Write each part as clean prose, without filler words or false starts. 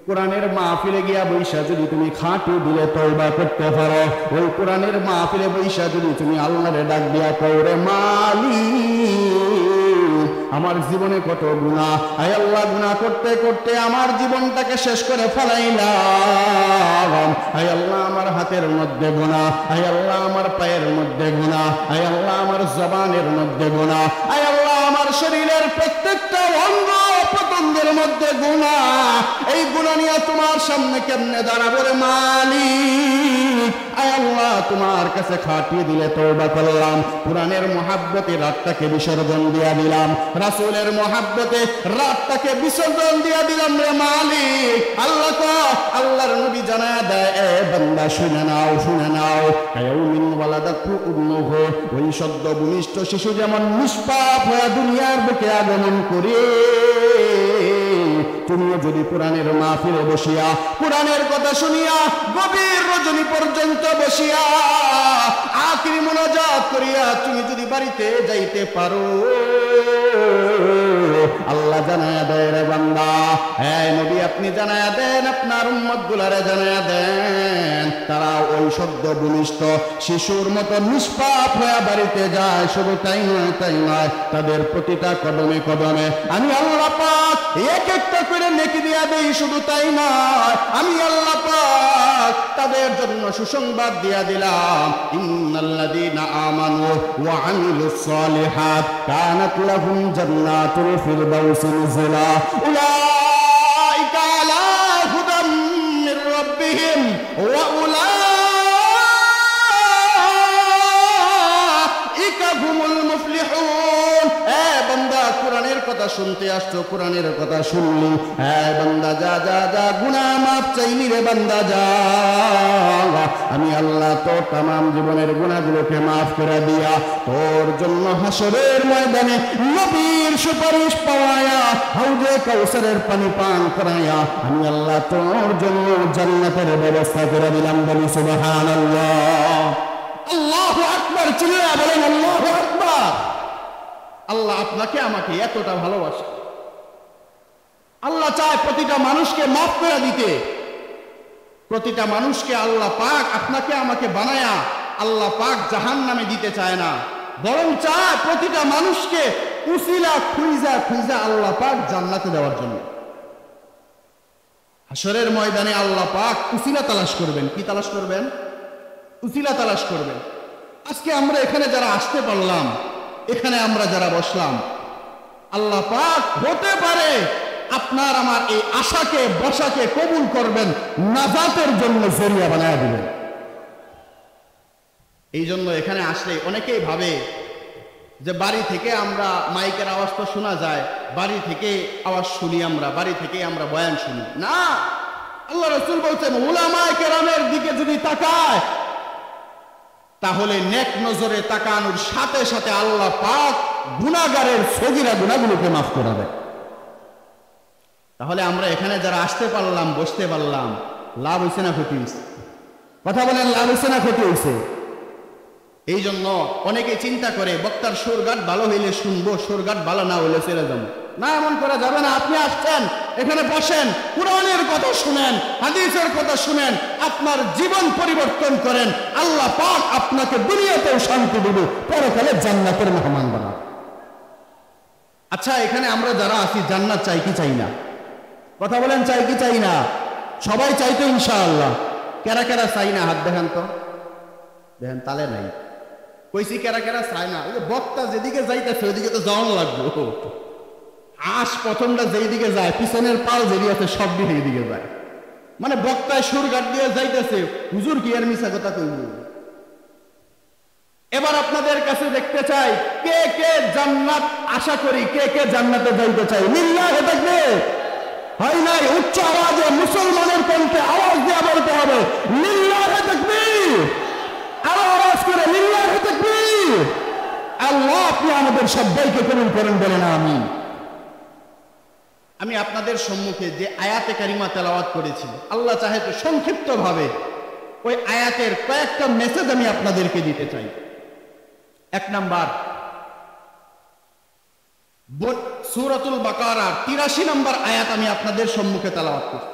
কোরআনের মাহফিলে গিয়া বৈশা যদি তুমি খাঁটি দিলে তওবা করতে পারো, ওই কোরআনের মাহফিলে বৈশা যদি তুমি আল্লাহরে ডাক দিয়া কও, রে মালিক আমার জীবনে কত গুনাহ, আয় আল্লাহ গুনাহ করতে করতে আমার জীবনটাকে শেষ করে ফেলাইলাম, আয় আল্লাহ আমার হাতের মধ্যে গুনাহ, আয় আল্লাহ আমার পায়ের মধ্যে গুনাহ, আয় আল্লাহ আমার জবানের মধ্যে গুনাহ, আয় আল্লাহ আমার শরীরের প্রত্যেকটা অঙ্গ প্রত্যঙ্গের মধ্যে গুনাহ, এই গুনাহ নিয়ে তোমার সামনে কেমনে দাঁড়াবো রে মালিক, আয় আল্লাহ তোমার কাছে খাটিয়ে দিলে তওবা করলাম, কোরআনের মহাব্বতে রাতটাকে বিসর্জন দিয়া দিলাম, রাসূলের মহাব্বতে রাতটাকে বিসর্জন দিয়া দিলাম রে মালিক। আল্লাহ তো আল্লাহর নবী জানায়া দেয়, এ বান্দা শুনে নাও শুনে নাও, কায়াউমিন ওয়ালাদাতু উম্মুহু, ওই সদ্য ভূমিষ্ঠ শিশু যেমন নিষ্পাপ হয়ে দুনিয়ার বুকে আগমন করে, তুমিও যদি কোরআনের মাহফিলে বসিয়া কোরআনের কথা শুনিয়া গভীর রজনী পর্যন্ত বসিয়া আখিরি মুনাজাত করিয়া তুমি যদি বাড়িতে যাইতে পারো, আল্লাহ জানায়া দেয় রে বান্দা, হ্যাঁ নবী আপনি জানায়া দেন, আপনার উম্মত গুলারে জানায়া দেন, তারা ওই সদ্য ভূমিষ্ঠ শিশুর মতো নিষ্পাপ হয়ে বাড়িতে যায়। শুধু তাই নয় তাই নয়, তাদের প্রতিটা কদমে কদমে আমি আল্লাহ পাক এক একটা করে নেকি দিয়া দেই। শুধু তাই নয়, আমি আল্লাহ পাক তাদের জন্য সুসংবাদ দিয়া দিলাম, ইন্নাল্লাযীনা আমানু ওয়া আমিলুস সালিহাত কানাত লাহুম জান্নাতুল ফিরদাউসি নুজুলা উলাইকা আলা হুদাম মির রাব্বিহিম ওয়া উলাইকা হুমুল মুফলিহুন। এ বান্দা কোরআনের কথা শুনতে আসছো, কোরআনের কথা শুনলি, হ্যাঁ বান্দা যা যা যা গুনাহ মাফ চাইলি রে বান্দা যা, আমি আল্লাহ তোর তামাম জীবনের গুনাহগুলোকে মাফ করে দিয়া তোর জন্য হাসরের ময়দানে নবীর সুপারিশ পাওয়ায়া হাউজে কাউসারের পানি পান করায়া আমি আল্লাহ তোর জন্য জান্নাতের ব্যবস্থা করে দিলাম। বলি সুবহানাল্লাহ, আল্লাহু আকবার, চিল্লায়া বলেন আল্লাহু আকবার। আল্লাহ আপনাকে আমাকে এতটা ভালোবাসে, আল্লাহ চায় প্রতিটা মানুষকে মাফ করে দিতে, প্রতিটা মানুষকে আল্লাহ পাক আপনাকে আমাকে বানায়া আল্লাহ পাক জাহান্নামে দিতে চায় না, বরং চায় প্রতিটা মানুষকে উসিলা খুঁজা খুঁজা আল্লাহ পাক জান্নাতে দেওয়ার জন্য। হাসরের ময়দানে আল্লাহ পাক উসিলা তালাশ করবেন। কি তালাশ করবেন? উসিলা তালাশ করবেন। আজকে আমরা এখানে যারা আসতে পারলাম, এখানে আমরা যারা বসলাম, আল্লাহ পাক হতে পারে আপনার আমার এই আশাকে বসাকে কবুল করবেন, নাজাতের জন্য জরিয়া বানায় দিবেন। এই জন্য এখানে আসলে অনেকেই ভাবে যে বাড়ি থেকে আমরা মাইকের আওয়াজ তো শোনা যায়, বাড়ি থেকে আওয়াজ শুনি, আমরা বাড়ি থেকে আমরা বয়ান শুনি না। আল্লাহ রাসূল বলছেন, উলামায়ে কেরামের দিকে যদি তাকায় তাহলে নেক নজরে তাকানোর সাথে সাথে আল্লাহ পাক গুনাহগারের সগীরা গুনাহগুলোকে মাফ করে দেয়। তাহলে আমরা এখানে যারা আসতে পারলাম, বসতে পারলাম, লাভ হয়েছে না ক্ষতি হয়েছে? কথা বলেন, লাভ হয়েছে না ক্ষতি হয়েছে? এই জন্য অনেকে চিন্তা করে বক্তার সুরঘাট ভালো হইলে শুনবো, সুরঘাট ভালো না হইলে ছেড়ে যাবো। না, এমন করা যাবে না। আপনি আসছেন, এখানে বসেন, কোরআনের কথা শুনেন, হাদিসের কথা শুনেন, আপনার জীবন পরিবর্তন করেন, আল্লাহ পাক আপনাকে দুনিয়াতেও শান্তি দিবে, পরকালে জান্নাতের মেহমান বানাবে। আচ্ছা, এখানে আমরা যারা আছি জান্নাত চাই কি চাই না? কথা বলেন, চাই কি চাই না? সবাই চাই তো ইনশাআল্লাহ। কেরা কেরা চাই না হাত দেখান তো, দেখেন তালে নাই। কইছি কেরা কেরা চাই না? ওই যে বক্তা যেদিকে যাইতেছে ওইদিকে তো যাওয়ানো লাগবে। হাঁস প্রথমটা যেই দিকে যায়, পিছনের পাল যেদি আছে সব দিকে এইদিকে যায়। মানে বক্তায় সুরঘাট দিয়ে যাইতেছে, হুজুর কি আর মিছা কথা কইব? এবার আপনাদের কাছে দেখতে চাই কে কে জান্নাত আশা করি, কে কে জান্নাতে যাইতে চাই? লিল্লাহি তাকবীর। হয় নাই? উচ্চ আওয়াজে মুসলমানের কণ্ঠে আওয়াজ দিয়ে বলতে হবে লিল্লাহি তাকবীর। আরো আওয়াজ করে লিল্লাহি তাকবীর। আল্লাহ আপনি আমাদের সবাইকে কবুল করেন, বলেন আমিন। আমি আপনাদের সম্মুখে যে আয়াতে কারিমা তেলাওয়াত করেছি, আল্লাহ চাহে তো সংক্ষিপ্ত ভাবে ওই আয়াতের কয়েকটা মেসেজ আমি আপনাদেরকে দিতে চাই। এক নাম্বার, সূরাতুল বাকারার 83 নম্বর আয়াত আমি আপনাদের সম্মুখে তেলাওয়াত করছি।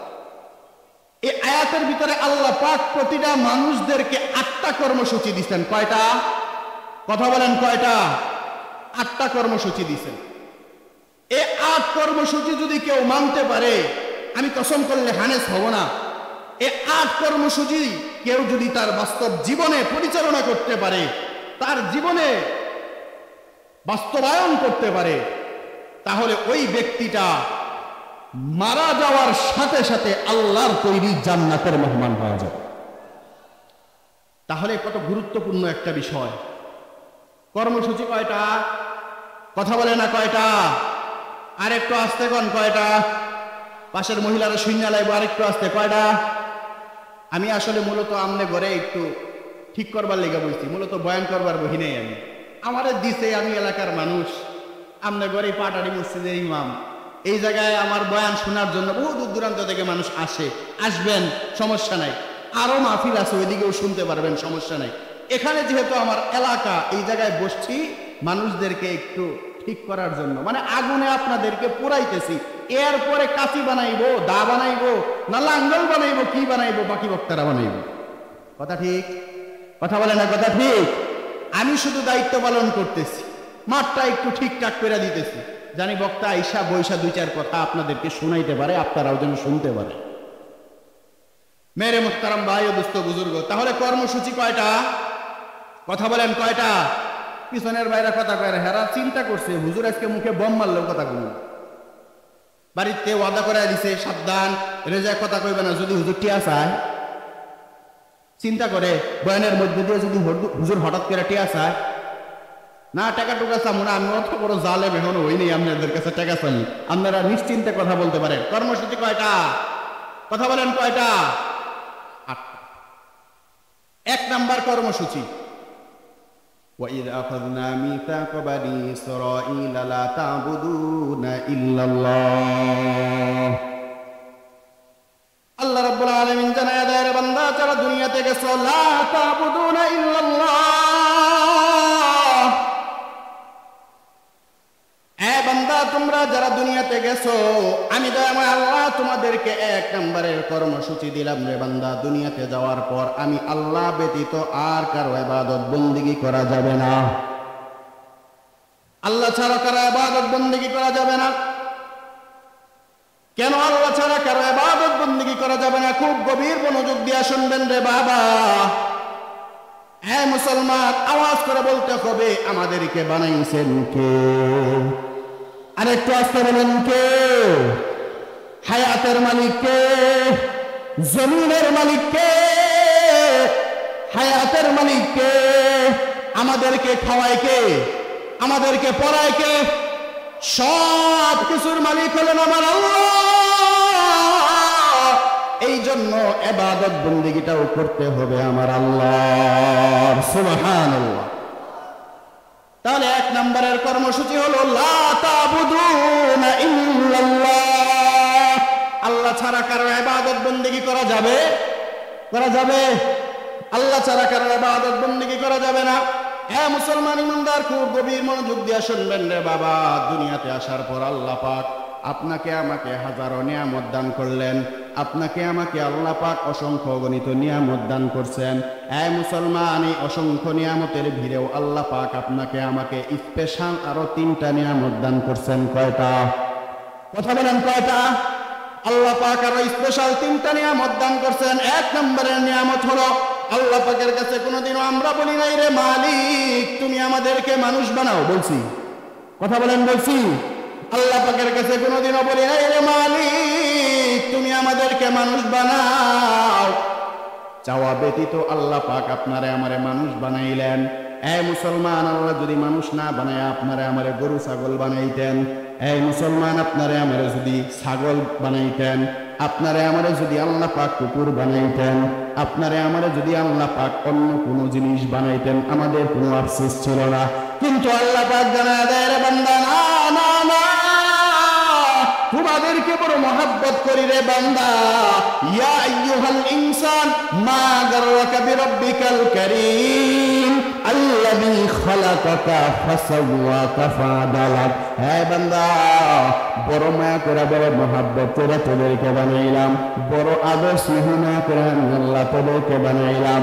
আয়াতের ভিতরে আল্লাহ পাক প্রতিটা মানুষদেরকে 8টা কর্মসূচি দিচ্ছেন। কয়টা? কথা বলেন কয়টা? 8টা কর্মসূচি দিচ্ছেন। এই 8 কর্মসূচি যদি কেউ মানতে পারে, আমি কসম করলে হানেস হব না, এই 8 কর্মসূচি কেউ যদি তার বাস্তব জীবনে পরিচালনা করতে পারে, তার জীবনে বাস্তবায়ন করতে পারে, তাহলে ওই ব্যক্তিটা মারা যাওয়ার সাথে সাথে আল্লাহর তৈরি জান্নাতের মেহমান হয়ে যাবে। তাহলে কত গুরুত্বপূর্ণ একটা বিষয়। কর্মসূচি কয়টা? কথা বলে না কয়টা? আরেকটু আসতে কোন কয়টা? পাশের মহিলারা শূন্য লাইব, আরেকটু আসতে কয়টা? আমি আসলে মূলত আমনে ঘরে একটু ঠিক করবার লেগে বলছি, মূলত বয়ান করবার বহি নেই। আমি আমাদের দিছে, আমি এলাকার মানুষ, আমনে ঘরে পাটারি মসজিদের ইমাম। এই জায়গায় আমার বয়ান শোনার জন্য বহু দূর দূরান্ত থেকে মানুষ আসে, আসবেন, সমস্যা নাই। আরো মাহফিল আছে, ওইদিকেও শুনতে পারবেন, সমস্যা নাই। এখানে যেহেতু আমার এলাকা, এই জায়গায় বসছি মানুষদেরকে একটু ঠিক করার জন্য, মানে আগুনে আপনাদেরকে পুরাইতেছি। এরপরে কাঁচি বানাইবো, দা বানাইবো, না লাঙ্গল বানাইবো, কি বানাইবো বাকি বক্তারা বানাইবো। কথা ঠিক? কথা বলে না কথা ঠিক? আমি শুধু দায়িত্ব পালন করতেছি, মাঠটা একটু ঠিকঠাক করে দিতেছি, জানি বক্তা আইসা বৈশা 2-4 কথা আপনাদেরকে শোনাইতে পারে, আপনারাও যেন শুনতে পারে। মেরে মুহতারাম ভাই ও দোস্ত বুজুর্গ, তাহলে কর্মসূচি কয়টা? কথা বলেন কয়টা? পিছনের বাইরে কথা কয়, হেরা চিন্তা করছে হুজুর আজকে মুখে বম মারলেও কথা কইব, বাড়িতে ওয়াদা করে দিছে সাবধান রেজায় কথা কইবে না, যদি হুজুর টিয়া চায়। চিন্তা করে বয়ানের মধ্যে দিয়ে যদি হুজুর হঠাৎ করে টিয়া চায়, না টাকা টুকা চামো না, আমি অত বড় জালেম এখনো হই নেই আপনাদের কাছে টাকা চাই, আপনারা নিশ্চিন্তে কথা বলতে পারেন। কর্মসূচি কয়টা? কথা বলেন কয়টা? 8টা। 1 নাম্বার কর্মসূচি, وَإِذْ أَخَذْنَا مِيثَاقَ بَنِي إِسْرَائِيلَ لَا تَعْبُدُونَ إِلَّا اللَّهَ। আল্লাহ রাব্বুল আলামিন জানায়া দেয়, বান্দা যারা দুনিয়াতে গেছো, লা তা'বুদুনা ইল্লাল্লাহ, এ বান্দা তোমরা যারা দুনিয়াতে গেছো, আমি দয়াময় আল্লাহ তোমাদেরকে 1 নম্বরের কর্মসূচি দিলাম রে বান্দা, দুনিয়াতে যাওয়ার পর আমি আল্লাহ ব্যতীত আর কারো ইবাদত বন্দেগী করা যাবে না। আল্লাহ ছাড়া কারো ইবাদত বন্দেগী করা যাবে না। কেন আল্লাহ ছাড়া কারো ইবাদত বন্দেগী করা যাবে না? খুব গভীর মনোযোগ দিয়ে শুনবেন রে বাবা। হ্যাঁ মুসলমান, আওয়াজ করে বলতে হবে, আমাদেরকে বানাইছেন কে? আরেকটু আস্তে বলেন কে? হায়াতের মালিক কে? জমিনের মালিক কে? হায়াতের মালিক কে? আমাদেরকে খাওয়ায় কে? আমাদেরকে পড়ায় কে? সব কিছুর মালিক হলেন আমার আল্লাহ। এই জন্য ইবাদত বন্দেগীটাও করতে হবে আমার আল্লাহ। সুবহানাল্লাহ। তাহলে 1 নম্বরের কর্মসূচি হলো লা তা'বুদুনা ইল্লাল্লাহ, আল্লাহ ছাড়া কারো ইবাদত বন্দেগী করা যাবে? করা যাবে? আল্লাহ ছাড়া কারো ইবাদত বন্দেগী করা যাবে না। হ্যাঁ মুসলমান ইমানদার, খুব গভীর মনোযোগ দিয়ে শুনবেন রে বাবা। দুনিয়াতে আসার পর আল্লাহ পাক আপনাকে আমাকে হাজারো নিয়ামত দান করলেন, আপনাকে আমাকে আল্লাহ পাক অসংখ্য গণিত নিয়ামত দান করছেন। এই মুসলমান, এই অসংখ্য নিয়ামতের ভিড়েও আল্লাহ পাক আপনাকে আমাকে স্পেশাল আরো 3টা নিয়ামত দান করছেন। কয়টা? কথা বলেন কয়টা? আল্লাহ পাক আরো স্পেশাল 3টা নিয়ামত দান করছেন। 1 নম্বরের নিয়ামত হলো, আল্লাহ পাকের কাছে কোনোদিনও আমরা বলি নাই রে মালিক তুমি আমাদেরকে মানুষ বানাও, বলছি? কথা বলেন বলছি? আল্লাহ পাকের কাছে কোনোদিনও বলি নাই রে মালিক তুমি আমাদেরকে মানুষ বানাও। চাওয়া ব্যতীত আল্লাহ পাক আপনারে আমারে মানুষ বানাইলেন। এই মুসলমান, আল্লাহ যদি মানুষ না বানায় আপনারে আমারে গরু ছাগল বানাইতেন, এই মুসলমান আপনারে আমারে যদি ছাগল বানাইতেন, আপনারে আমারে যদি আল্লাহ পাক কুকুর বানাইতেন, আপনারে আমারে যদি আল্লাহ পাক অন্য কোনো জিনিস বানাইতেন, আমাদের কোনো আফসোস ছিল না। কিন্তু আল্লাহ পাক জানায় দেয় রে বান্দা, না না না, তোমাদেরকে বড় মহব্বত করি রে বান্দা। ইয়া আইয়ুহাল ইনসান মা গাররাকা বিরাব্বিকাল কারীম আল্লাযী খালাকাকা ফাসাওয়াকা ফাআদালাক হ্যাঁ বান্দা, বড় মায়া করে বড় মহাব্বত করে তোদেরকে বানাইলাম, বড় আদর স্নেহ মায়া করে আমি আল্লাহ তোদেরকে বানাইলাম।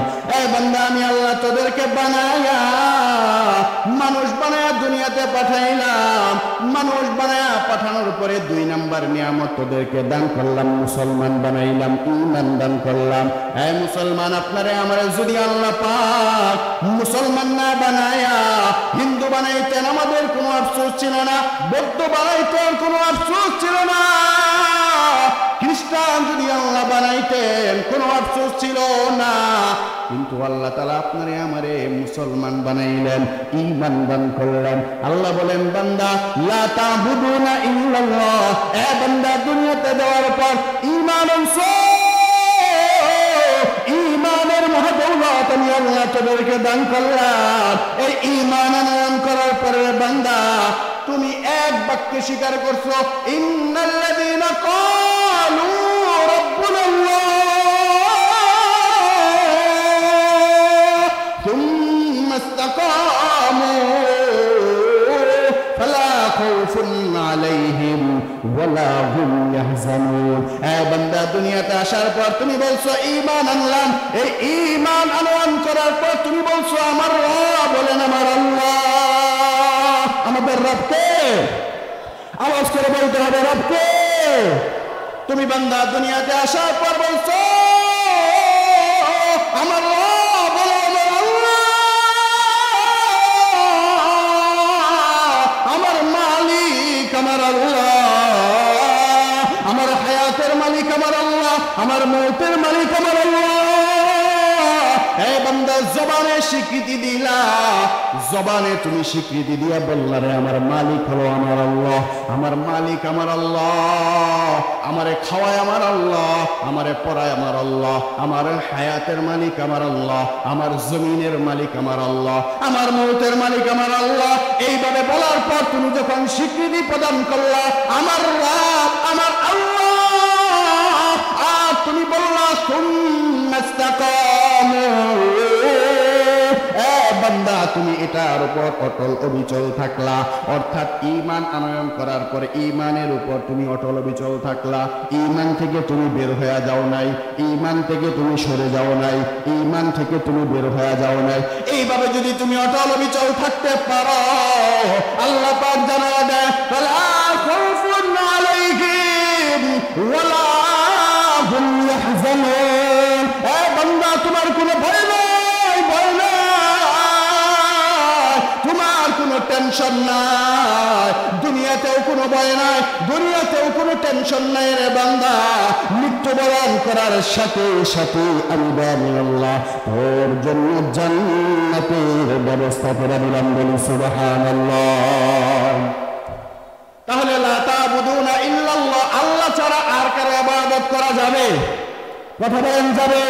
বান্দা, আমি আল্লাহ তোদেরকে বানাইয়া মানুষ বানায়া দুনিয়াতে পাঠাইলাম। মানুষ বানায়া পাঠানোর পরে 2 নাম্বার নিয়ামত তোদেরকে দান করলাম, মুসলমান বানাইলাম, ঈমান দান করলাম। মুসলমান, আপনারে আমারে যদি আল্লাহ পাক মুসলমান না বানায়া হিন্দু বানাইতেন, আমাদের কোনো আফসোস ছিল না। বৌদ্ধ বানাইতেন, কোনো আফসোস ছিল না। খ্রিস্টান যদি আল্লাহ বানাইতেন, কোনো আফসোস ছিল না। কিন্তু আল্লাহ তাআলা আপনারে আমারে মুসলমান বানাইলেন, ঈমান দান করলেন। আল্লাহ বলেন, বান্দা লা তা'বুদুনা ইল্লাল্লাহ। বান্দা, দুনিয়াতে দেওয়ার পর ঈমান আনছো, ঈমানের মহাদৌলত আমি আল্লাহ তোদেরকে দান করলাম। এই ঈমান আনয়ন করার পরে বান্দা, তুমি এক বাক্যে স্বীকার করছো, ইন্নাল্লাযীনা ক্বালু রাব্বুনাল্লাহ সুম্মা ইসতাকামু ফালা খাউফুন আলাইহিম ওয়ালা হুম ইয়াহজানুন। বান্দা, দুনিয়াতে আসার পর তুমি বলছো ঈমান আনলাম। এই ঈমান আনয়ন করার পর তুমি বলছো আমার রব। বলেন আমার আল্লাহ। আমাদের রবকে আওয়াজ করে বলতে হবে, রবকে। তুমি বান্দা দুনিয়াতে আসার পর বলছো আমার রব, বলো আমার আল্লাহ। আমার মালিক আমার আল্লাহ, আমার হায়াতের মালিক আমার আল্লাহ, আমার মৌতের মালিক আমার আল্লাহ। বান্দা, জবানে স্বীকৃতি দিলা, জবানে তুমি স্বীকৃতি দিয়া বললা রে আমার মালিক হলো আমার আল্লাহ, আমার মালিক আমার আল্লাহ, আমারে খাওয়ায় আমার আল্লাহ, আমারে পড়ায় আমার আল্লাহ, আমার হায়াতের মালিক আমার আল্লাহ, আমার জমিনের মালিক আমার আল্লাহ, আমার মৌতের মালিক আমার আল্লাহ। এইভাবে বলার পর তুমি যখন স্বীকৃতি প্রদান করলা আমার রব আমার আল্লাহ, আর তুমি বললা সুম্মা ইসতাকামু। বান্দা, তুমি এটার উপর অটল অবিচল থাকলা, অর্থাৎ ঈমান আনয়ন করার পরে ঈমানের উপর তুমি অটল অবিচল থাকলা। ঈমান থেকে তুমি বের হয়ে যাও নাই, ঈমান থেকে তুমি সরে যাও নাই, ঈমান থেকে তুমি বের হয়ে যাও নাই। এইভাবে যদি তুমি অটল অবিচল থাকতে পারো, আল্লাহ পাক জানায়া দেয় ফালা খাউফুন আলাইহিম ওয়ালা হুম ইয়াহজানুন। বান্দা, তোমার কোনো ভয় নাই, ভয় নাই, তোমার কোনো টেনশন নাই, দুনিয়াতেও কোনো ভয় নাই, দুনিয়াতেও কোনো টেনশন নাই রে বান্দা। মৃত্যুবরণ করার সাথে সাথে আমি আল্লাহ তোর জন্য জান্নাতের ব্যবস্থা করে দিলাম। বলি সুবহানাল্লাহ। তাহলে লা তা'বুদুনা ইল্লাল্লাহ, আল্লাহ ছাড়া আর কারো ইবাদত করা যাবে? কথা বলেন, যাবে?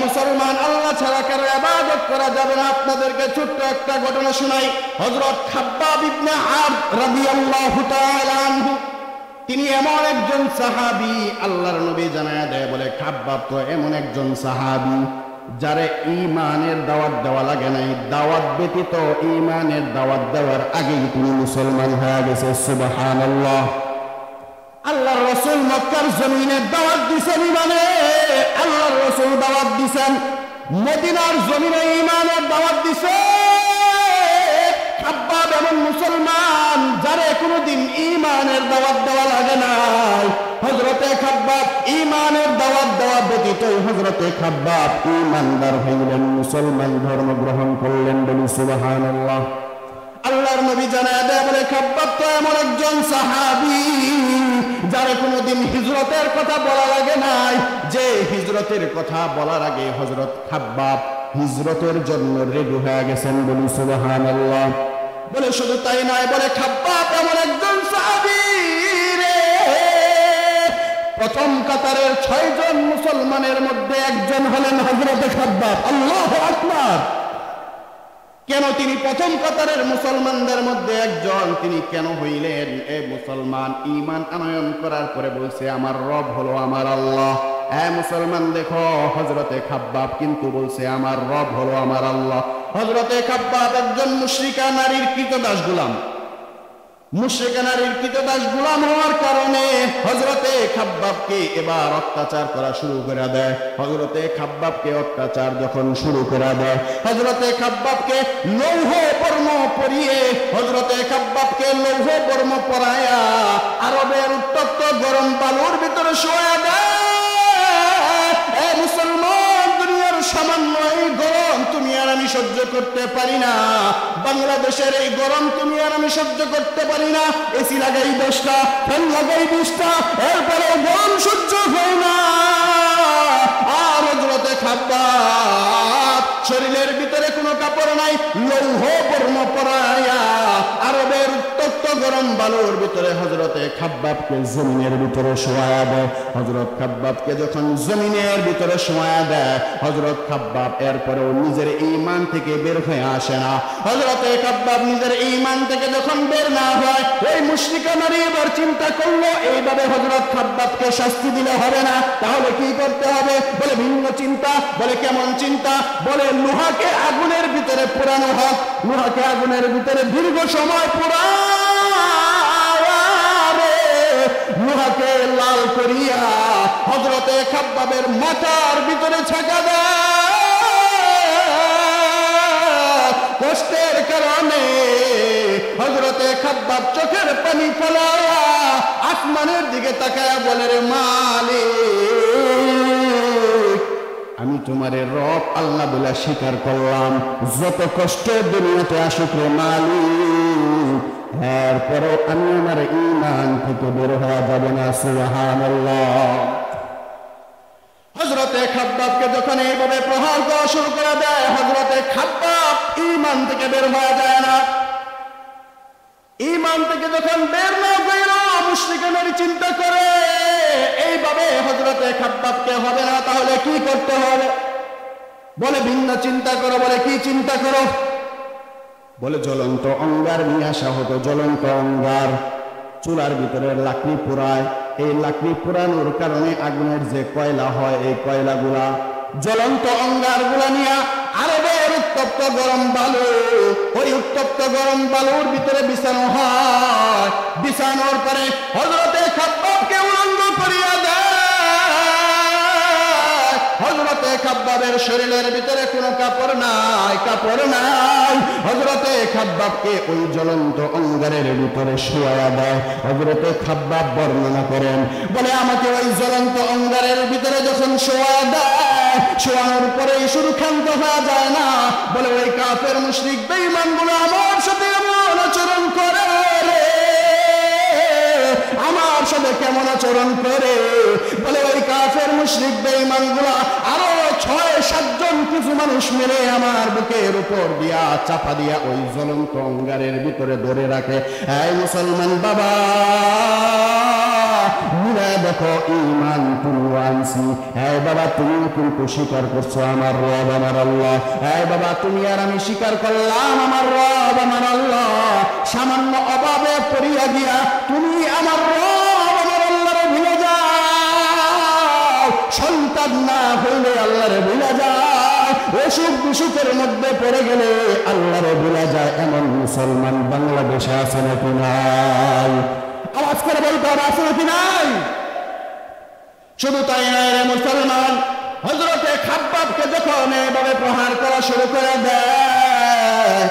মুসলমান, আল্লাহ ছাড়া কারো ইবাদত করা যাবে না। আপনাদেরকে ছোট্ট একটা ঘটনা শোনাই। হযরত খাব্বাব ইবনে আদ রাদিয়াল্লাহু তাআলা আনহু, তিনি এমন একজন সাহাবী, আল্লাহর নবী জানায়া দেয় বলে খাব্বাব তো এমন একজন সাহাবী যারে ঈমানের দাওয়াত দেওয়া লাগে নাই, দাওয়াত ব্যতীত ঈমানের দাওয়াত দেওয়ার আগেই তিনি মুসলমান হয়ে গেছে। সুবহানাল্লাহ। আল্লাহর রাসূল মক্কার জমিনে দাওয়াত দিছেন ঈমানে, আল্লাহর রাসূল দাওয়াত দিছেন। মদিনার জমিনে ঈমানের দাওয়াত দিছে। খাব্বাব এমন মুসলমান যারে কোনোদিন ঈমানের দাওয়াত দেওয়া লাগে নাই। হযরতে খাব্বাব ঈমানের দাওয়াত দেওয়া ব্যতীত হযরতে খাব্বাব ঈমানদার হইলেন, মুসলমান ধর্ম গ্রহণ করলেন। বলি সুবহানাল্লাহ। আল্লাহর নবী জানায়া দেয় বলে খাব্বাব তো এমন একজন সাহাবী যারে কোনোদিন হিজরতের কথা বলা লাগে নাই, যে হিজরতের কথা বলার আগে হযরত খাব্বাব হিজরতের জন্য রেডি হয়ে গেছেন। বলি সুবহানাল্লাহ। বলে শুধু তাই নয়, বলে খাব্বাব এমন একজন সাহাবী রে, প্রথম কাতারের 6 জন মুসলমানের মধ্যে একজন হলেন হযরতে খাব্বাব। আল্লাহু আকবার। কেন তিনি প্রথম কাতারের মুসলমানদের মধ্যে একজন? তিনি কেন হইলেন? এ মুসলমান, ঈমান আনয়ন করার পরে বলছে আমার রব হলো আমার আল্লাহ। মুসলমান দেখো, হযরতে খাব্বাব কিন্তু বলছে আমার রব হলো আমার আল্লাহ। হযরতে খাব্বাব একজন মুশরিকা নারীর কৃতদাস গোলাম। মুশরিক নারীর কৃতদাস গোলাম হওয়ার কারণে হযরতে খাব্বাবকে এবার অত্যাচার করা শুরু করে দেয়। হযরতে খাব্বাবকে অত্যাচার যখন শুরু করে দেয়, হযরতে খাব্বাবকে লৌহ বর্ম পরিয়ে, হযরতে খাব্বাবকে লৌহ বর্ম পরায়া আরবের উত্তপ্ত গরম বালুর ভিতরে শোয়া দেয়। এ মুসলমান, দুনিয়ার সামান্য এই গরম তুমি আর আমি সহ্য করতে পারি না। বাংলাদেশের এই গরম তুমি আর আমি সহ্য করতে পারি না। এসি লাগাই 10টা, ফ্যান লাগাই 20টা, এরপরে গরম সহ্য হয় না। আর হযরতে খাব্বাব শরীরের ভিতরে কোনো কাপড় নাই, লৌহ বর্ম পরায়া আরবের উত্তপ্ত গরম বালুর ভিতরে হযরতে খাব্বাবকে জমিনের ভিতরে শোয়া দেয়। হযরত খাব্বাবকে যখন জমিনের ভিতরে শোয়া দেয়, হযরত খাব্বাব এরপরেও নিজের ঈমান থেকে বের হয়ে আসে না। হযরতে খাব্বাব নিজের ঈমান থেকে যখন বের না হয়, ওই মুশরিকা নারী এবার চিন্তা করলো এইভাবে হযরত খাব্বাবকে শাস্তি দিলে হবে না, তাহলে কি করতে হবে? বলে ভিন্ন চিন্তা। বলে কেমন চিন্তা? বলে লোহাকে আগুনের ভিতরে পোড়ানো হোক। লোহাকে আগুনের ভিতরে দীর্ঘ সময় পোড়ায় লোহাকে লাল করিয়া হযরতে খাব্বাবের মাথার ভিতরে ছাকা দেয়। কষ্টের কারণে হযরতে খাব্বাব চোখের পানি ফেলায়া আসমানের দিকে তাকায়া বলে, রে মালিক, আমি তোমার রব আল্লাহ বলে স্বীকার করলাম, যত কষ্ট দুনিয়াতে আসুক রে মালিক, এরপরও আমি আমার ঈমান থেকে বের হওয়া যাবে না। সুবহানাল্লাহ। হযরতে খাব্বাবকে যখন এইভাবে প্রহার করা শুরু করে দেয়, হযরতে খাব্বাব ঈমান থেকে বের হওয়া যায় না। ঈমান থেকে যখন বের না হইল, মুশরিক নারী চিন্তা করে এইভাবে হযরতে খাব্বাবকে হবে না, তাহলে কি করতে হবে? বলে ভিন্ন চিন্তা করো। বলে কি চিন্তা করো? বলে জ্বলন্ত অঙ্গার নিয়ে আসা হতো। জ্বলন্ত অঙ্গার চুলার ভিতরে লাকড়ি পোড়ায়, এই লাকড়ি পোড়ানোর কারণে আগুনের যে কয়লা হয়, এই কয়লাগুলা জ্বলন্ত অঙ্গারগুলা নিয়ে আরবের উত্তপ্ত গরম বালু, ওই উত্তপ্ত গরম বালুর ভিতরে বিছানো হয়। বিছানোর পরে হযরতে খাব্বাবকে উলঙ্গ করিয়া দেয়। হযরতে খাব্বাবের শরীরের ভিতরে কোনো কাপড় নাই, কাপড় নাই। হযরতে খাব্বাবকে ওই জ্বলন্ত অঙ্গারের ভিতরে শোয়া দেয়। হযরতে খাব্বাব বর্ণনা করেন, বলে আমাকে ওই জ্বলন্ত অঙ্গারের ভিতরে যখন শোয়া দেয়, শোয়ানোর পরে শুরু ক্ষান্ত হওয়া যায় না। বলে ওই কাফের মুশরিক বেঈমানগুলো আমার সাথে এমন আচরণ করে রে, আমার সাথে কেমন আচরণ করে। বলে ওই কাফের মুশরিক বেঈমানগুলো আরো 6-7 জন কিছু মানুষ মিলে আমার বুকের উপর দিয়া চাপা দিয়া ওই জ্বলন্ত অঙ্গারের ভিতরে ধরে রাখে। এই মুসলমান বাবা, দেখো ঈমান তুমি আনছি। এই বাবা, তুমি কিন্তু স্বীকার করছো আমার রব আমার আল্লাহ। এই বাবা, তুমি আর আমি স্বীকার করলাম আমার রব আমার আল্লাহ। সামান্য অভাবে পড়িয়া গিয়া তুমি আমার রব আমার আল্লাহরে ভুলে যাও। সন্তান না হইলে আল্লাহরে ভুলে যায়, অসুখ বিসুখের মধ্যে পড়ে গেলে আল্লাহরে ভুলে যায়। এমন মুসলমান বাংলাদেশে আছে নাকি নাই? আওয়াজ করে বলতে হবে, আছে নাকি নাই? শুধু তাই নয় রে মুসলমান, হযরতে খাব্বাবকে যখন এভাবে প্রহার করা শুরু করে দেয়,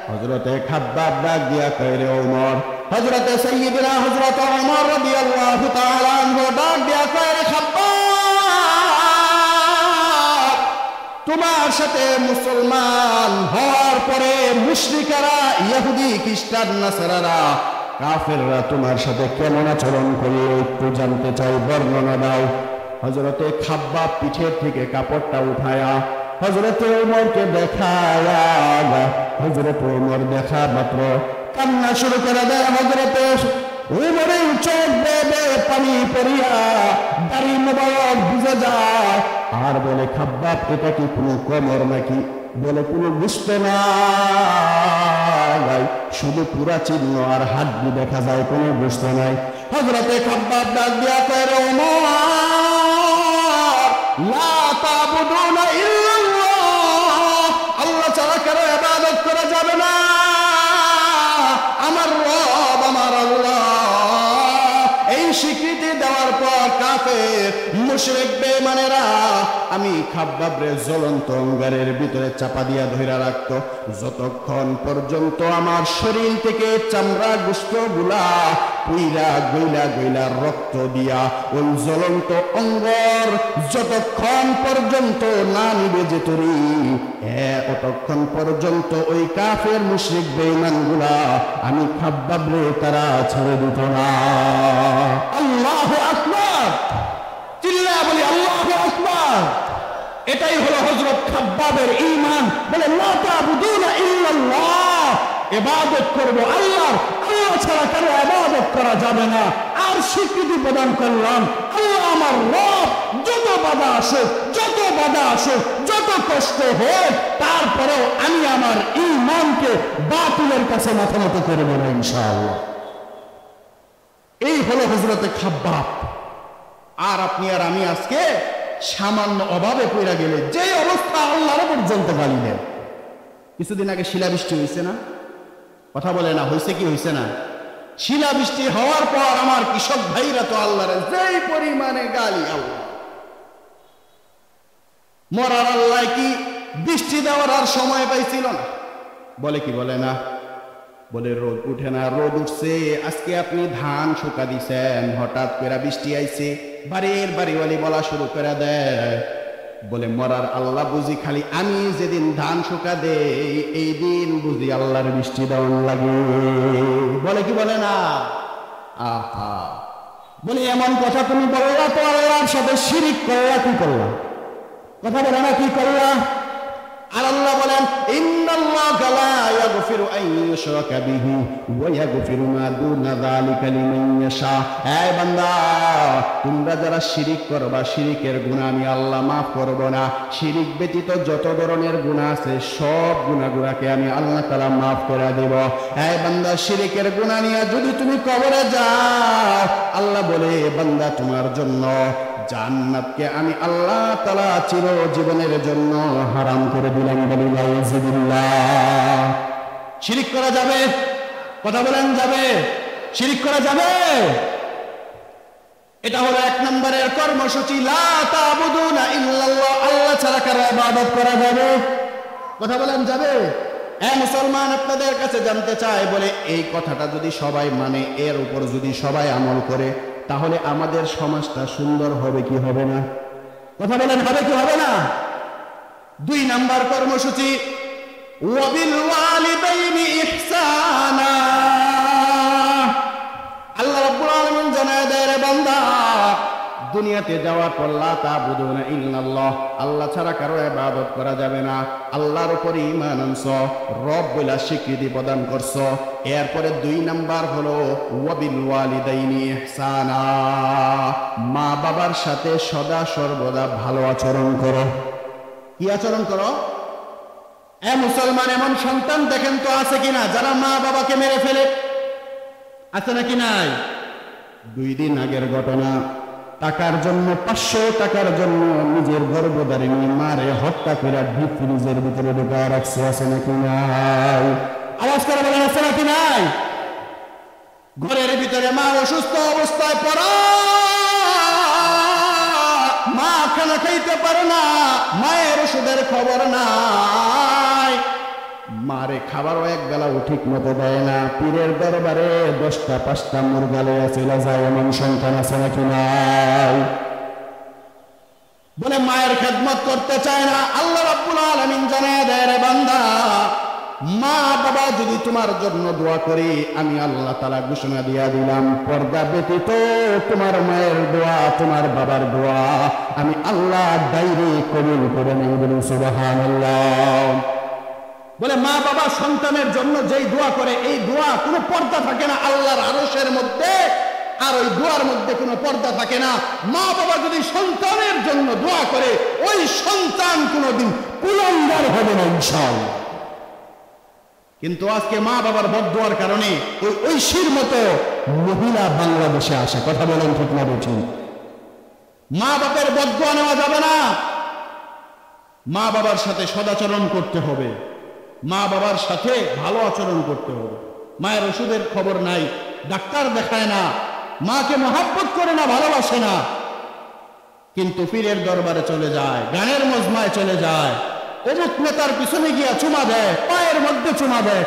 হযরতে খাব্বাব ডাক দিয়া কয়, রে ওমর, হযরতে সাইয়্যিদনা হযরত ওমর রাদিয়াল্লাহু তাআলা আনহু ডাক দিয়া কয়, রে খাব্বাব, তোমার সাথে মুসলমান হওয়ার পরে মুশরিকরা, ইহুদি খ্রিস্টান নাসারারা, কাফেররা তোমার সাথে কেমন আচরণ করলো একটু জানতে চাই, বর্ণনা দাও। হযরতে খাব্বাব পিঠের থেকে কাপড়টা উঠায়া হযরতে ওমরকে দেখায়া, হযরতে ওমর দেখা মাত্র কান্না শুরু করে দেয়। হযরতে ওমরের চোখ বেয়ে পানি পড়িয়া দাড়ি মোবারক ভিজে যায়। আর বলে, খাব্বাব, এটা কি কোনো কমর নাকি? বলে, কোনো বুঝতে নাই, শুধু পুরা চিহ্ন আর হাড্ডি দেখা যায়, কোনো বুঝতে নাই। হযরতে খাব্বাব ডাক দিয়া কয়, রে ওমর, লা তা'বুদুনা ইল্লাল্লাহ, আল্লাহ ছাড়া কারো ইবাদত করা যাবে না। আমার রব আমার কাফের মুশরিক বেঈমানেরা আমি খাব্বাব রে জ্বলন্ত অঙ্গারের ভিতরে চাপা দিয়া ধইরা রাখতো যতক্ষণ পর্যন্ত আমার শরীর থেকে চামড়া গোশতগুলা পুইরা গইলা গইলা রক্ত দিয়া ওই জ্বলন্ত অঙ্গর যতক্ষণ পর্যন্ত না নিবে যেত রে ততক্ষণ পর্যন্ত ওই কাফের মুশরিক বেঈমানগুলা আমি খাব্বাব রে তারা ছেড়ে দিত না। আল্লাহু আকবার, চিল্লা বলি আল্লাহু আকবার। এটাই হলো হযরত খাব্বাবের ঈমান। বলে লা তা'বুদুনা ইল্লাল্লাহ, ইবাদত করব আল্লাহর, আল্লাহ ছাড়া কারো ইবাদত করা যাবে না। আর স্বীকৃতি প্রদান করলাম আল্লাহ আমার রব, যত বাধা আসুক, যত বাধা আসুক, যত কষ্ট হোক, তারপরেও আমি আমার ঈমানকে বাতিলের কাছে মাথা নত করব না ইনশাআল্লাহ। এই হলো হযরতে খাব্বাব। আর আপনি আর আমি আজকে সামান্য অভাবে পড়ে গেলে যে অবস্থা আল্লাহর পর্যন্ত গালি দেন। কিছুদিন আগে শিলাবৃষ্টি হয়েছে না? কথা বলে না, হয়েছে কি হয়েছে না? শিলাবৃষ্টি হওয়ার পর আমার কৃষক ভাইরা তো আল্লাহর যেই পরিমাণে গালি, আল্লাহ মরার আল্লাহ কি বৃষ্টি দেওয়ার আর সময় পাইছিল না? বলে কি বলে না? বলে রোদ উঠে না, রোদ উঠছে। আজকে আপনি ধান শুকা দিছেন, হঠাৎ করে বৃষ্টি আইছে, বাড়ির বাড়িওয়ালি বলা শুরু করে দেয়, বলে মরার আল্লাহ বুঝি খালি আমি যেদিন ধান শুকা দেই এই দিন বুঝি আল্লাহর বৃষ্টি দেওয়ান লাগে। বলে কি বলে না? আহা, বলে এমন কথা তুমি বললা তো আল্লাহর সাথে শিরিক করলা, কি করলা? কথা বলে না, কি করলা? আর আল্লাহ বলেন ইন্নাল্লাহা লা ইয়াগফিরু আন ইউশরাকা বিহি ওয়া ইয়াগফিরু মা দুনা যালিকা লিমান ইয়াশা। এই বান্দা, তোমরা যারা শিরিক করবা, শিরিকের গুনাহ আমি আল্লাহ মাফ করব না। শিরিক ব্যতীত যত ধরনের গুনাহ আছে সব গুনাহগুলোকে আমি আল্লাহ তাআলা মাফ করে দেব। এই বান্দা, শিরিকের গুনাহ নিয়ে যদি তুমি কবরে যাও, আল্লাহ বলে বান্দা তোমার জন্য জান্নাতকে আমি আল্লাহ তাআলা চিরজীবনের জন্য হারাম করে দিলাম। বলি নাউযুবিল্লাহ। শিরিক করা যাবে? কথা বলেন, যাবে? শিরিক করা যাবে? এটা হলো এক নম্বরের কর্মসূচি, লা তা'বুদুনা ইল্লাল্লাহ, আল্লাহ ছাড়া কারো ইবাদত করা যাবে? কথা বলেন, যাবে? মুসলমান, আপনাদের কাছে জানতে চায়, বলে এই কথাটা যদি সবাই মানে, এর উপর যদি সবাই আমল করে, তাহলে আমাদের সমাজটা সুন্দর হবে কি হবে না? কথা বলেন, হবে কি হবে না? দুই নাম্বার কর্মসূচি, ওয়াবিল ওয়ালিদাইনি ইহসানা। আল্লাহ রাব্বুল আলামিন জানায় দেয়, রে বান্দা, দুনিয়াতে যাওয়ার পর লা তা'বুদুনা ইল্লাল্লাহ, আল্লাহ ছাড়া কারো ইবাদত করা যাবে না। আল্লাহর উপর ঈমান আনছো, রব বলে স্বীকৃতি প্রদান করছো। এরপরে দুই নাম্বার হলো ওয়াবিল ওয়ালিদাইনি ইহসানা, মা বাবার সাথে সদা সর্বদা ভালো আচরণ করো। কি আচরণ করো? মুসলমান, এমন সন্তান দেখেন তো আছে কিনা যারা মা বাবাকে মেরে ফেলে? আছে নাকি নাই? 2 দিন আগের ঘটনা, টাকার জন্য, 500 টাকার জন্য নিজের গর্ভধারিণী মারে হত্যা করে ডিপ ফ্রিজের ভিতরে ঢুকায় রাখছে। আছে নাকি নাই? আওয়াজ করে বলেন, আছে নাকি নাই? ঘরের ভিতরে মা অসুস্থ অবস্থায় পড়া, মা খানা খাইতে পারে না, মায়ের ওষুধের খবর নাই, মারে খাবারও এক বেলাও ঠিক মতো দেয় না, পীরের দরবারে 10টা 5টা মুরগালে চলে যায়, এমন সন্তান আছে নাকি নাই? বলে মায়ের খেদমত করতে চায় না। আল্লাহ রাব্বুল আলামিন জানায় দেয়, রে বান্দা, মা বাবা যদি তোমার জন্য দোয়া করি, আমি আল্লাহ তাআলা ঘোষণা দিয়া দিলাম, পর্দা ব্যতীত তোমার মায়ের দোয়া, তোমার বাবার দোয়া আমি আল্লাহ ডাইরেক্ট কবুল করে নেব। বলুন সুবহানাল্লাহ। বলে মা বাবা সন্তানের জন্য যেই দোয়া করে, এই দোয়া কোনো পর্দা থাকে না আল্লাহর আরশের মধ্যে, আর ওই দোয়ার মধ্যে কোনো পর্দা থাকে না। মা বাবা যদি সন্তানের জন্য দোয়া করে, ওই সন্তান কোনোদিন কুলাঙ্গার হবে না ইনশাআল্লাহ। কিন্তু আজকে মা বাবার বদদোয়ার কারণে ওই ঐশীর মতো মহিলা বাংলাদেশে আসে। কথা বলেন, ঠিক না বেঠিক? মা বাবার বদদোয়া নেওয়া যাবে না। মা বাবার সাথে সদাচরণ করতে হবে, মা বাবার সাথে ভালো আচরণ করতে হবে। মায়ের ওষুধের খবর নাই, ডাক্তার দেখায় না, মাকে মহব্বত করে না, ভালোবাসে না, কিন্তু পীরের দরবারে চলে যায়, গানের মজমায় চলে যায়, অমুক নেতার পিছনে গিয়া চুমা দেয়, পায়ের মধ্যে চুমা দেয়,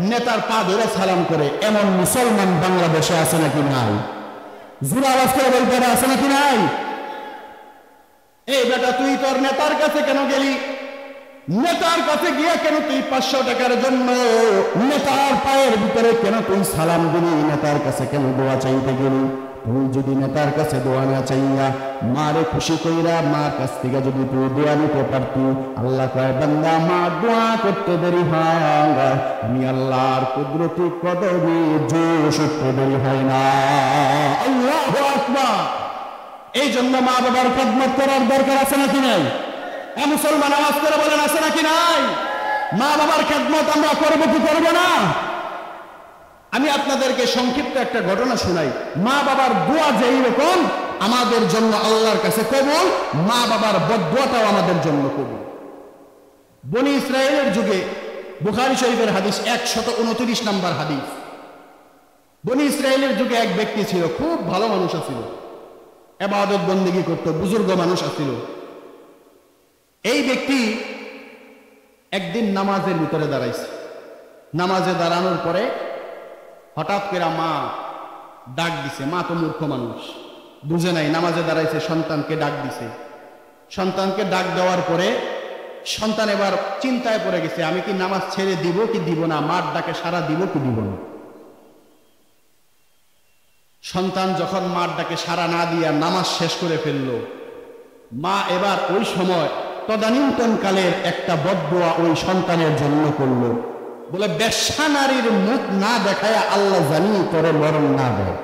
নেতার পা ধরে সালাম করে। এমন মুসলমান বাংলাদেশে আছে নাকি নাই? জোরে আওয়াজ করে বলতে হবে, আছে নাকি নাই? এই বেটা, তুই তোর নেতার কাছে কেন গেলি? নেতার কাছে গিয়া কেন তুই 500 টাকার জন্য নেতার পায়ের ভিতরে কেন তুই সালাম দিলি? নেতার কাছে কেন দোয়া চাইতে গেলি? তুই যদি নেতার কাছে দোয়া না চাইয়া মারে খুশি কইরা মার কাছ থেকে যদি তুই দোয়া নিতে পারতি, আল্লাহ কয় বান্দা মা দোয়া করতে দেরি হয়, আমি আল্লাহর কুদরতি কদমে জোশ উঠতে দেরি হয় না। আল্লাহু আকবার। এই জন্য মা বাবার খেদমত করার দরকার আছে নাকি নাই? মুসলমান আওয়াজ করে বলেন, আছে নাকি নাই? মা বাবার খেদমত আমরা করবো কি করবো না? আমি আপনাদেরকে সংক্ষিপ্ত একটা ঘটনা শোনাই। মা বাবার দোয়া যেই রকম আমাদের জন্য আল্লাহর কাছে কবুল, মা বাবার বদদোয়াটাও আমাদের জন্য কবুল। বনি ইসরায়েলের যুগে, বুখারী শরীফের হাদিস 129 নম্বর হাদিস। বনি ইসরায়েলের যুগে এক ব্যক্তি ছিল, খুব ভালো মানুষ ছিল, ইবাদত বন্দেগী করত, বুজুর্গ মানুষ ছিল। এই ব্যক্তি একদিন নামাজের ভিতরে দাঁড়াইছে। নামাজে দাঁড়ানোর পরে হঠাৎ করে মা ডাক দিছে। মা তো মূর্খ মানুষ, বুঝে নাই, নামাজে দাঁড়াইছে, সন্তানকে ডাক দিছে। সন্তানকে ডাক দেওয়ার পরে সন্তান এবার চিন্তায় পড়ে গেছে, আমি কি নামাজ ছেড়ে দিব কি দিব না, মার ডাকে সাড়া দিব কি দিব না। সন্তান যখন মার ডাকে সাড়া না দিয়া নামাজ শেষ করে ফেললো, মা এবার ওই সময় তদানীন্তন কালের একটা বদদোয়া ওই সন্তানের জন্য করলো। বলে, বেশ্যা নারীর মুখ না দেখায় আল্লাহ জানি তোরে মরণ না দেয়।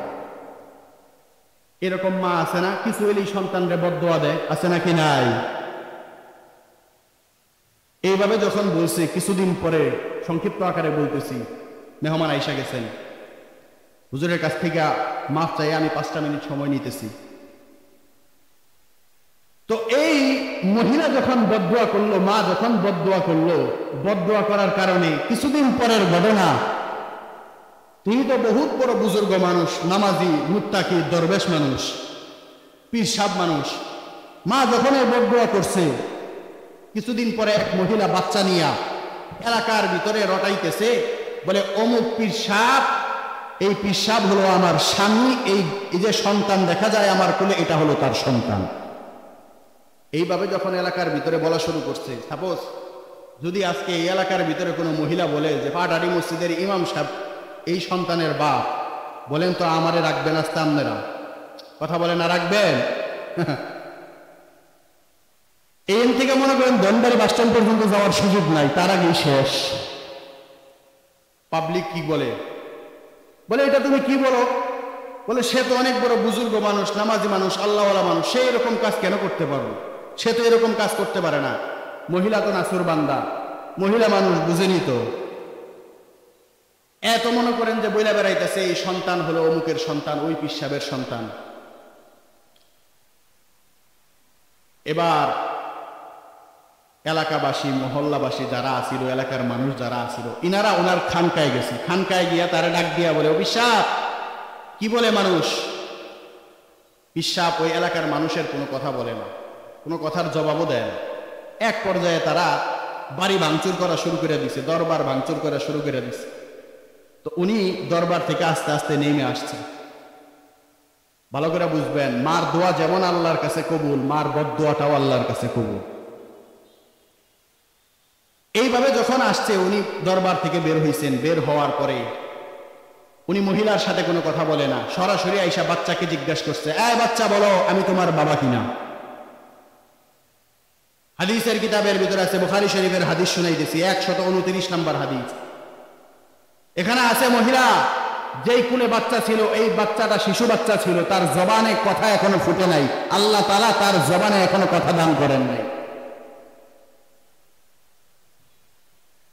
এরকম মা আছে না? কিছু হইলেই সন্তানরে বদদোয়া দেয়, আছে নাকি নাই? এইভাবে যখন বলছে, কিছুদিন পরে, সংক্ষিপ্ত আকারে বলতেছি, মেহমান আইসা গেছেন, হুজুরের কাছ থেকে মাফ চাই, আমি 5টা মিনিট সময় নিতেছি। তো এই মহিলা যখন বদদোয়া করলো, মা যখন বদদোয়া করলো, বদদোয়া করার কারণে কিছুদিন পরের ঘটনা, তিনি তো বহুত বড় বুজুর্গ মানুষ, নামাজি, মুত্তাকি, দরবেশ মানুষ, পীর সাহেব মানুষ। মা যখন এই বদদোয়া করছে, কিছুদিন পরে এক মহিলা বাচ্চা নিয়া এলাকার ভিতরে রটাইতেছে, বলে অমুক পীর সাহেব, এই পীর সাহেব হলো আমার স্বামী, এই যে সন্তান দেখা যায় আমার কোলে, এটা হলো তার সন্তান। এইভাবে যখন এলাকার ভিতরে বলা শুরু করছে, সাপোজ যদি আজকে এই এলাকার ভিতরে কোনো মহিলা বলে যে পাটারি মসজিদের ইমাম সাহেব এই সন্তানের বাপ, বলেন তো আমারে রাখবেন? আসতে আপনারা কথা বলেন, না রাখবেন? এন থেকে মনে করেন ধনবাড়ি বাস স্ট্যান্ড পর্যন্ত যাওয়ার সুযোগ নাই, তার আগেই শেষ। পাবলিক কি বলে? বলে এটা তুমি কি বলো? বলে সে তো অনেক বড় বুজুর্গ মানুষ, নামাজি মানুষ, আল্লাহওয়ালা মানুষ, সে এরকম কাজ কেন করতে পারবে? সে তো এরকম কাজ করতে পারে না। মহিলা তো নাসুর বান্দা, মহিলা মানুষ, বুঝেনি তো। এত মনে করেন যে বইলা বেড়াইতেছে এই সন্তান হলো অমুকের সন্তান, ওই পীর সাহেবের সন্তান। এবার এলাকাবাসী, মহল্লাবাসী যারা আসিল, এলাকার মানুষ যারা আসিল, ইনারা ওনার খানকায় গেছে। খানকায় গিয়া তারা ডাক দিয়া বলে, ও পিসাব। কি বলে মানুষ? পিসাব ওই এলাকার মানুষের কোনো কথা বলে না, কোনো কথার জবাবও দেয় না। এক পর্যায়ে তারা বাড়ি ভাঙচুর করা শুরু করে দিছে, দরবার ভাঙচুর করা শুরু করে দিছে। তো উনি দরবার থেকে আস্তে আস্তে নেমে আসছে। ভালো করে বুঝবেন, মার দোয়া যেমন আল্লাহর কাছে কবুল, মার বদদোয়াটাও আল্লাহর কাছে কবুল। এইভাবে যখন আসছে, উনি দরবার থেকে বের হইছেন। বের হওয়ার পরে উনি মহিলার সাথে কোনো কথা বলে না, সরাসরি আইসা বাচ্চাকে জিজ্ঞাসা করছে, এই বাচ্চা বলো আমি তোমার বাবা কিনা? হাদিসের কিতাবের ভিতরে আছে, বুখারী শরীফের হাদিস শুনাইতেছি, 129 নম্বর হাদিস। এখানে আছে মহিলা যেই কুলে বাচ্চা ছিল, এই বাচ্চাটা শিশু বাচ্চা ছিল, তার জবানে কথা এখনো ফুটে নাই। আল্লাহ তাআলা তার জবানে এখনো কথা দান করেন নাই।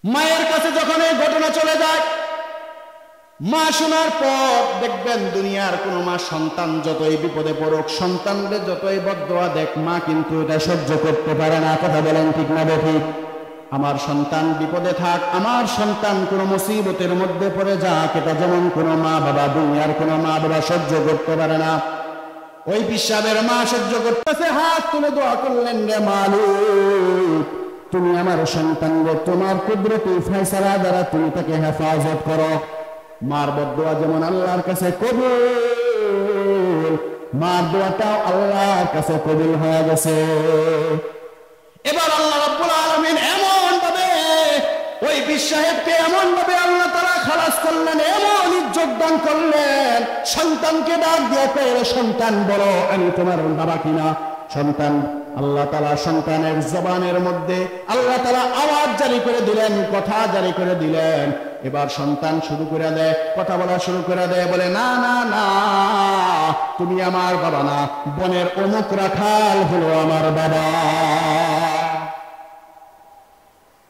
মায়ের কাছে যখন এই ঘটনা চলে যায়, মা শোনার পর দেখবেন দুনিয়ার কোন মা সন্তান যতই বিপদে পড়ুক, সন্তানদের যতই বদদোয়া দেখ, মা কিন্তু এটা সহ্য করতে পারে না। কথা বলেন ঠিক না বেঠিক? আমার সন্তান বিপদে থাক, আমার সন্তান কোন মুসিবতের মধ্যে পড়ে যাক, এটা যেমন কোন মা বাবা, দুনিয়ার কোন মা বাবা সহ্য করতে পারে না। ওই পিসাবের মা সহ্য করতেছে, হাত তুলে দোয়া করলেন, রে মালিক তুমি আমার সন্তানকে তোমার কুদরতি ফয়সালা দ্বারা তুমি তাকে হেফাজত করো। মার বদদোয়া যেমন আল্লাহর কাছে কবুল, মার দোয়াটাও আল্লাহর কাছে কবুল হয়ে গেছে। এবার আল্লাহ রাব্বুল আলামিন এমন ভাবে ওই বীর সাহেবকে এমন ভাবে আল্লাহ তাআলা খালাস করলেন, এমন ইজ্জত দান করলেন, সন্তানকে ডাক দিয়ে কইলো, সন্তান বলো আমি তোমার বাবা কিনা। সন্তান আল্লাহ তাআলা সন্তানের জবানের মধ্যে আল্লাহ তাআলা আওয়াজ জারি করে দিলেন, কথা জারি করে দিলেন। এবার সন্তান শুরু করে দেয়, কথা বলা শুরু করে দেয়, বলে না না না তুমি আমার বাবা না, বনের অমুক রাখাল হলো আমার বাবা।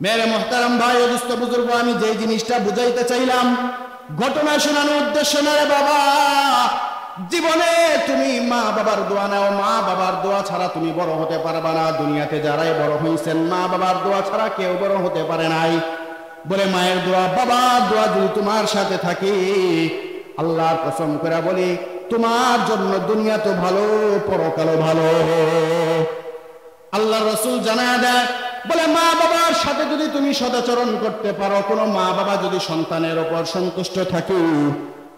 মেরে মোহতারাম ভাই ও দুস্থ বুজুর্গ, আমি যে জিনিসটা বুঝাইতে চাইলাম, ঘটনা শোনানোর উদ্দেশ্য না রে বাবা। জীবনে তুমি মা বাবার দোয়া নাও, মা বাবার দোয়া ছাড়া তুমি বড় হতে পারবা না। দুনিয়াতে যারাই বড় হয়েছেন মা বাবার দোয়া ছাড়া কেউ বড় হতে পারে নাই। বলে মায়ের দোয়া বাবার দোয়া যদি তোমার সাথে থাকে, আল্লাহর কসম করে বলি তোমার জন্য দুনিয়া তো ভালো, পরকালও ভালো। আল্লাহর রাসূল জানায়া দেয়, বলে মা বাবার সাথে যদি তুমি সদাচরণ করতে পারো, কোনো মা বাবা যদি সন্তানের উপর সন্তুষ্ট থাকে,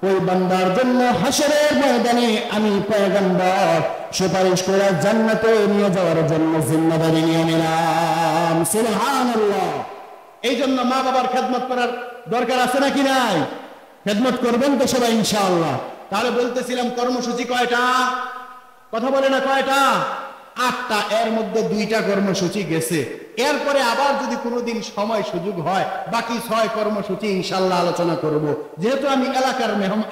ওই বান্দার জন্য হাসরের ময়দানে আমি পয়গম্বর সুপারিশ করে জান্নাতে নিয়ে যাওয়ার জন্য জিম্মাদারি নিয়ে নিলাম। সুবহানাল্লাহ। এই জন্য মা বাবার খেদমত করার দরকার আছে নাকি নাই? খেদমত করবেন তো সবাই ইনশাআল্লাহ। তাহলে বলতেছিলাম কর্মসূচি কয়টা? কথা বলে না কয়টা? 8টা। এর মধ্যে 2টা কর্মসূচি গেছে। এরপরে আবার যদি কোনোদিন সময় সুযোগ হয় বাকি 6 কর্মসূচি ইনশাআল্লাহ আলোচনা করব। যেহেতু আমি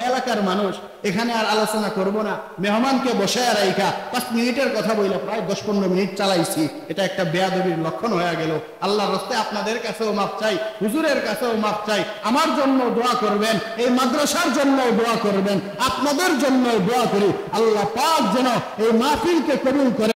এলাকার মানুষ, এখানে আর আলোচনা করব না। মেহমানকে বসায় রাইখা 5 মিনিটের কথা বইলা প্রায় 10-15 মিনিট চালাইছি, এটা একটা বেয়াদবির লক্ষণ হয়ে গেল। আল্লাহর রাস্তায় আপনাদের কাছেও মাফ চাই, হুজুরের কাছেও মাফ চাই। আমার জন্য দোয়া করবেন, এই মাদ্রাসার জন্য দোয়া করবেন, আপনাদের জন্য দোয়া করি আল্লাহ পাক যেন এই মাহফিলকে কবুল করে।